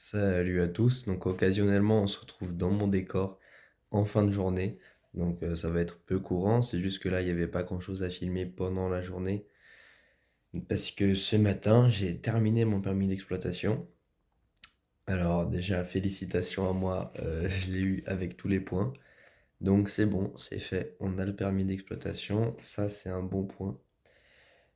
Salut à tous. Donc occasionnellement, on se retrouve dans mon décor en fin de journée. Donc ça va être peu courant. C'est juste que là, il n'y avait pas grand-chose à filmer pendant la journée. Parce que ce matin, j'ai terminé mon permis d'exploitation. Alors déjà, félicitations à moi, je l'ai eu avec tous les points. Donc c'est bon, c'est fait. On a le permis d'exploitation. Ça, c'est un bon point.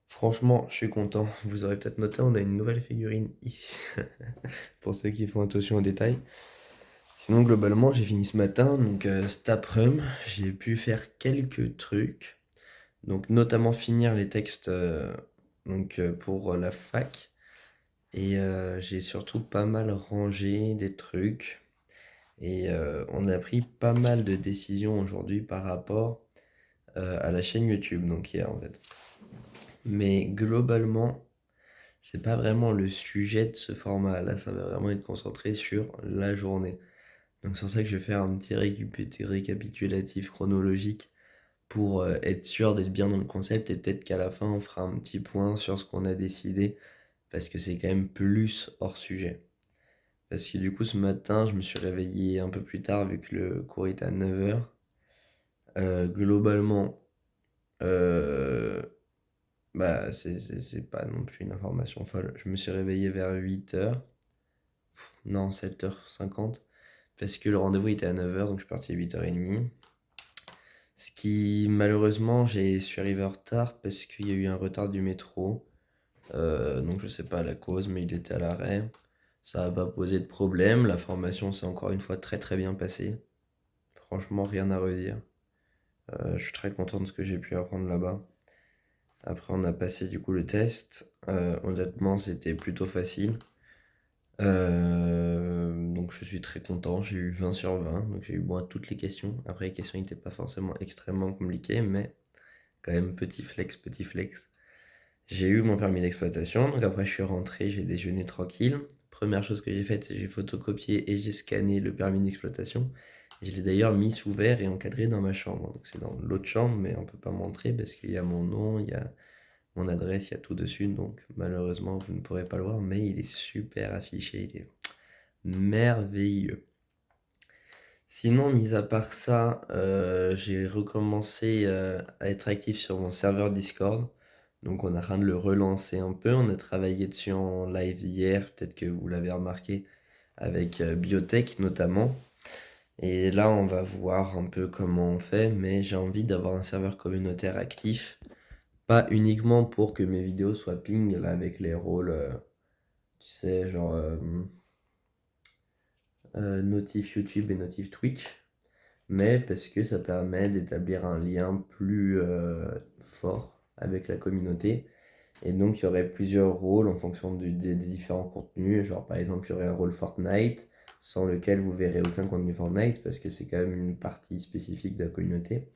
Franchement, je suis content. Vous aurez peut-être noté, on a une nouvelle figurine ici. Pour ceux qui font attention aux détails. Sinon, globalement, j'ai fini ce matin, donc cet après-midi, j'ai pu faire quelques trucs, donc notamment finir les textes pour la fac, et j'ai surtout pas mal rangé des trucs, et on a pris pas mal de décisions aujourd'hui par rapport à la chaîne YouTube, donc hier en fait. Mais globalement, c'est pas vraiment le sujet de ce format, là ça va vraiment être concentré sur la journée. Donc c'est pour ça que je vais faire un petit récapitulatif chronologique pour être sûr d'être bien dans le concept et peut-être qu'à la fin on fera un petit point sur ce qu'on a décidé parce que c'est quand même plus hors sujet. Parce que du coup ce matin je me suis réveillé un peu plus tard vu que le cours était à 9h. Globalement, euh, c'est pas non plus une information folle. Je me suis réveillé vers 8h, non 7h50, parce que le rendez-vous était à 9h donc je suis parti à 8h30. Ce qui, malheureusement, je suis arrivé en retard parce qu'il y a eu un retard du métro. Donc je sais pas la cause, mais il était à l'arrêt. Ça n'a pas posé de problème. La formation s'est encore une fois très très bien passée. Franchement, rien à redire. Je suis très content de ce que j'ai pu apprendre là-bas. Après, on a passé du coup le test. Honnêtement, c'était plutôt facile. Donc je suis très content. J'ai eu 20 sur 20. Donc j'ai eu bon à toutes les questions. Après, les questions n'étaient pas forcément extrêmement compliquées, mais quand même, petit flex, petit flex. J'ai eu mon permis d'exploitation, donc après je suis rentré, j'ai déjeuné tranquille. Première chose que j'ai faite, c'est j'ai photocopié et j'ai scanné le permis d'exploitation. Je l'ai d'ailleurs mis sous verre et encadré dans ma chambre. Donc c'est dans l'autre chambre, mais on peut pas montrer parce qu'il y a mon nom, il y a mon adresse, il y a tout dessus. Donc malheureusement, vous ne pourrez pas le voir, mais il est super affiché, il est merveilleux. Sinon, mis à part ça, j'ai recommencé à être actif sur mon serveur Discord. Donc on est en train de le relancer un peu. On a travaillé dessus en live hier, peut-être que vous l'avez remarqué, avec Biotech notamment. Et là, on va voir un peu comment on fait, mais j'ai envie d'avoir un serveur communautaire actif. Pas uniquement pour que mes vidéos soient ping, là, avec les rôles, tu sais, genre notif YouTube et notif Twitch, mais parce que ça permet d'établir un lien plus fort avec la communauté. Et donc il y aurait plusieurs rôles en fonction des différents contenus. Genre par exemple il y aurait un rôle Fortnite, sans lequel vous verrez aucun contenu Fortnite, parce que c'est quand même une partie spécifique de la communauté.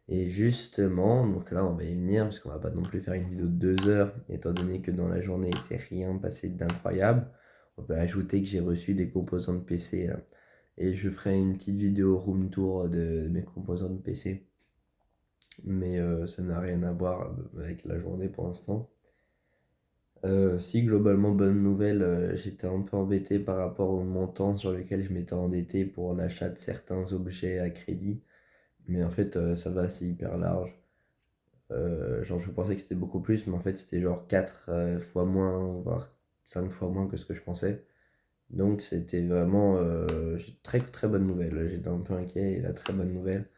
Et justement, donc là on va y venir, parce qu'on va pas non plus faire une vidéo de 2 heures, étant donné que dans la journée il s'est rien passé d'incroyable. On peut ajouter que j'ai reçu des composants de PC là, et je ferai une petite vidéo room tour de mes composants de PC. Mais ça n'a rien à voir avec la journée pour l'instant. Si globalement bonne nouvelle, j'étais un peu embêté par rapport au montant sur lequel je m'étais endetté pour l'achat de certains objets à crédit. Mais en fait ça va, c'est hyper large. Genre je pensais que c'était beaucoup plus, mais en fait c'était genre 4 fois moins, voire 5 fois moins que ce que je pensais. Donc c'était vraiment très très bonne nouvelle. J'étais un peu inquiet et la très bonne nouvelle.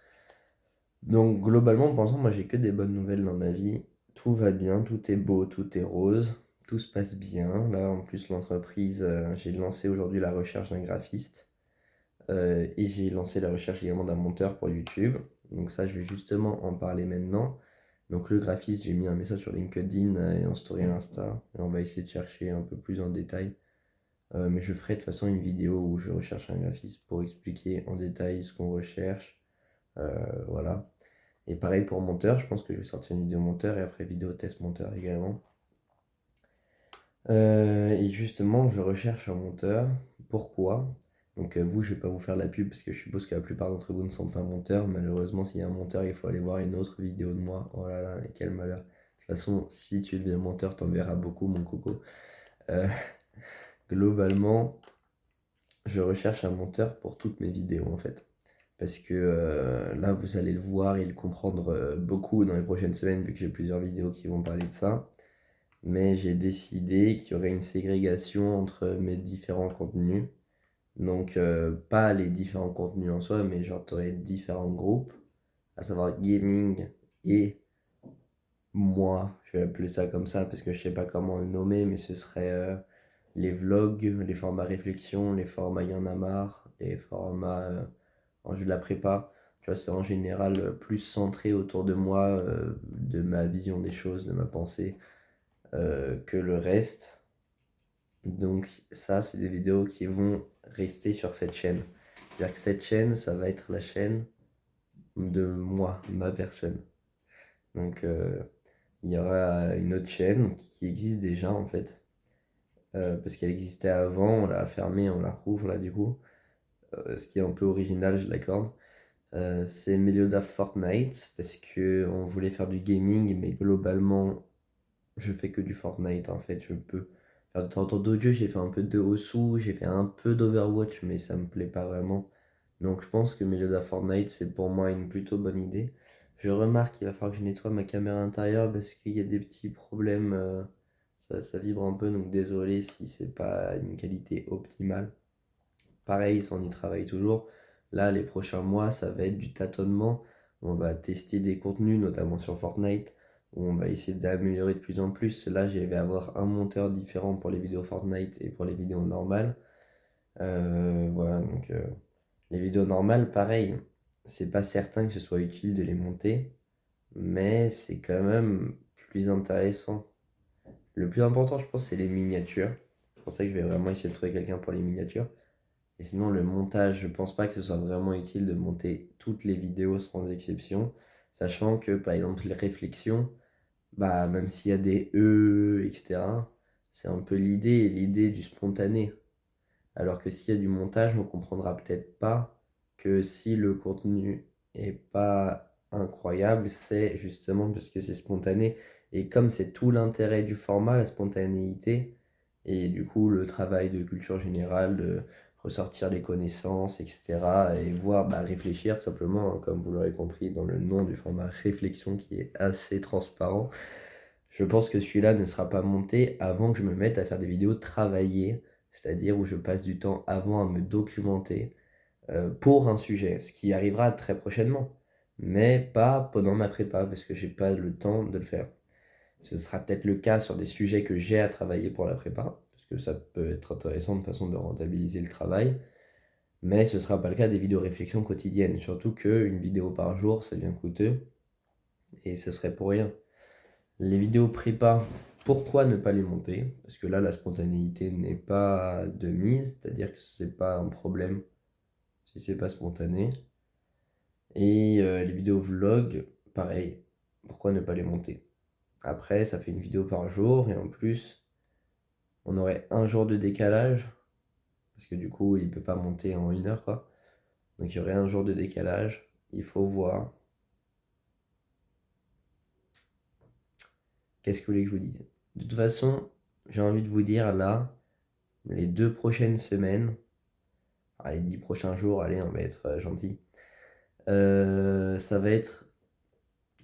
Donc globalement, pour l'instant, moi j'ai que des bonnes nouvelles dans ma vie. Tout va bien, tout est beau, tout est rose, tout se passe bien. Là en plus l'entreprise, j'ai lancé aujourd'hui la recherche d'un graphiste et j'ai lancé la recherche également d'un monteur pour YouTube. Donc ça je vais justement en parler maintenant. Donc le graphiste, j'ai mis un message sur LinkedIn et en story Insta et on va essayer de chercher un peu plus en détail. Mais je ferai de toute façon une vidéo où je recherche un graphiste pour expliquer en détail ce qu'on recherche. Voilà. Et pareil pour monteur, je pense que je vais sortir une vidéo monteur et après vidéo test monteur également. Et justement, je recherche un monteur. Pourquoi? Donc vous, je vais pas vous faire la pub parce que je suppose que la plupart d'entre vous ne sont pas monteurs. Malheureusement, s'il y a un monteur, il faut aller voir une autre vidéo de moi. Oh là là, mais quel malheur. De toute façon, si tu deviens monteur, t'en verras beaucoup, mon coco. Euh, globalement, je recherche un monteur pour toutes mes vidéos en fait. Parce que là, vous allez le voir et le comprendre beaucoup dans les prochaines semaines, vu que j'ai plusieurs vidéos qui vont parler de ça. Mais j'ai décidé qu'il y aurait une ségrégation entre mes différents contenus. Donc, pas les différents contenus en soi, mais genre, tu aurais différents groupes, à savoir gaming et moi. Je vais appeler ça comme ça parce que je sais pas comment le nommer, mais ce serait les vlogs, les formats réflexion, les formats y en a marre, les formats en jeu de la prépa. Tu vois, c'est en général plus centré autour de moi, de ma vision des choses, de ma pensée, que le reste. Donc ça, c'est des vidéos qui vont rester sur cette chaîne. C'est-à-dire que cette chaîne, ça va être la chaîne de moi, ma personne. Donc il y aura une autre chaîne qui existe déjà en fait. Parce qu'elle existait avant, on l'a fermée, on la rouvre là du coup. Ce qui est un peu original, je l'accorde. C'est Meliodas Fortnite parce que on voulait faire du gaming, mais globalement, je fais que du Fortnite en fait. Je peux faire de temps en temps d'autres jeux. J'ai fait un peu de Osu, j'ai fait un peu d'Overwatch, mais ça me plaît pas vraiment. Donc je pense que Meliodas Fortnite, c'est pour moi une plutôt bonne idée. Je remarque qu'il va falloir que je nettoie ma caméra intérieure parce qu'il y a des petits problèmes. Ça vibre un peu, donc désolé si c'est pas une qualité optimale. Pareil, ça on y travaille toujours. Là, les prochains mois, ça va être du tâtonnement. On va tester des contenus, notamment sur Fortnite, où on va essayer d'améliorer de plus en plus. Là, je vais avoir un monteur différent pour les vidéos Fortnite et pour les vidéos normales. Voilà, donc les vidéos normales, pareil, c'est pas certain que ce soit utile de les monter, mais c'est quand même plus intéressant. Le plus important, je pense, c'est les miniatures. C'est pour ça que je vais vraiment essayer de trouver quelqu'un pour les miniatures. Et sinon, le montage, je pense pas que ce soit vraiment utile de monter toutes les vidéos sans exception, sachant que par exemple les réflexions, bah même s'il y a des etc., c'est un peu l'idée du spontané. Alors que s'il y a du montage, on comprendra peut-être pas que si le contenu est pas incroyable, c'est justement parce que c'est spontané. Et comme c'est tout l'intérêt du format, la spontanéité, et du coup le travail de culture générale, de ressortir les connaissances, etc. Et voir, bah, réfléchir tout simplement, hein, comme vous l'aurez compris dans le nom du format réflexion qui est assez transparent. Je pense que celui-là ne sera pas monté avant que je me mette à faire des vidéos travaillées, c'est-à-dire où je passe du temps avant à me documenter pour un sujet, ce qui arrivera très prochainement, mais pas pendant ma prépa parce que j'ai pas le temps de le faire. Ce sera peut-être le cas sur des sujets que j'ai à travailler pour la prépa, parce que ça peut être intéressant de façon de rentabiliser le travail, mais ce sera pas le cas des vidéos réflexion quotidiennes, surtout qu'une vidéo par jour, ça devient coûteux, et ce serait pour rien. Les vidéos prépa, pourquoi ne pas les monter? Parce que là, la spontanéité n'est pas de mise, c'est-à-dire que c'est pas un problème si c'est pas spontané. Et les vidéos vlog, pareil, pourquoi ne pas les monter? Après, ça fait une vidéo par jour, et en plus, on aurait un jour de décalage, parce que du coup, il peut pas monter en 1 heure, quoi. Donc il y aurait un jour de décalage, il faut voir. Qu'est-ce que vous voulez que je vous dise? De toute façon, j'ai envie de vous dire là, les 2 prochaines semaines, les 10 prochains jours, allez, on va être gentil. Ça va être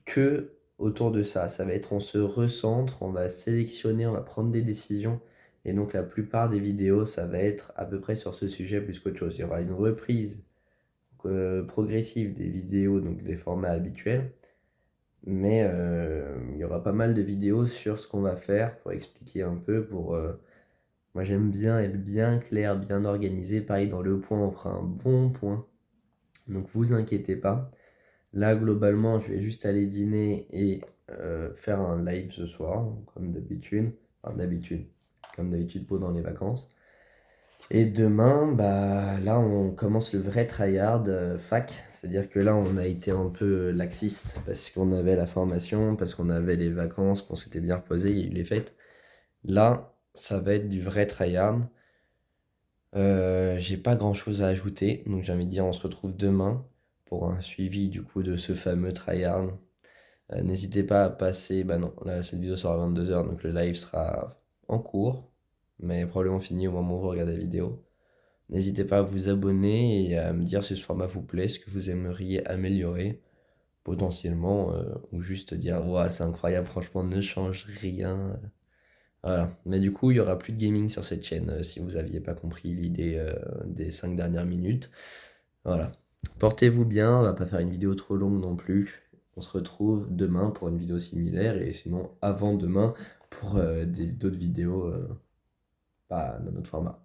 que autour de ça. Ça va être on se recentre, on va sélectionner, on va prendre des décisions. Et donc la plupart des vidéos, ça va être à peu près sur ce sujet plus qu'autre chose. Il y aura une reprise progressive des vidéos, donc des formats habituels. Mais il y aura pas mal de vidéos sur ce qu'on va faire pour expliquer un peu, pour... moi j'aime bien être bien clair, bien organisé. Pareil, dans le point, on fera un bon point. Donc vous inquiétez pas. Là, globalement, je vais juste aller dîner et faire un live ce soir, comme d'habitude. Enfin, d'habitude, comme d'habitude pendant les vacances. Et demain, bah là, on commence le vrai tryhard fac. C'est-à-dire que là, on a été un peu laxiste parce qu'on avait la formation, parce qu'on avait les vacances, qu'on s'était bien reposé, il y a eu les fêtes. Là, ça va être du vrai tryhard. J'ai pas grand-chose à ajouter, donc j'ai envie de dire, on se retrouve demain pour un suivi du coup de ce fameux tryhard. N'hésitez pas à passer, bah non, là cette vidéo sera à 22 h, donc le live sera en cours, mais probablement fini au moment où vous regardez la vidéo. N'hésitez pas à vous abonner et à me dire si ce format vous plaît, ce que vous aimeriez améliorer potentiellement, ou juste dire: «Ouah, c'est incroyable, franchement, ne change rien». Voilà. Mais du coup, il y aura plus de gaming sur cette chaîne, si vous aviez pas compris l'idée, des 5 dernières minutes. Voilà. Portez-vous bien, on va pas faire une vidéo trop longue non plus. On se retrouve demain pour une vidéo similaire et sinon avant-demain pour, d'autres vidéos, bah, dans notre format.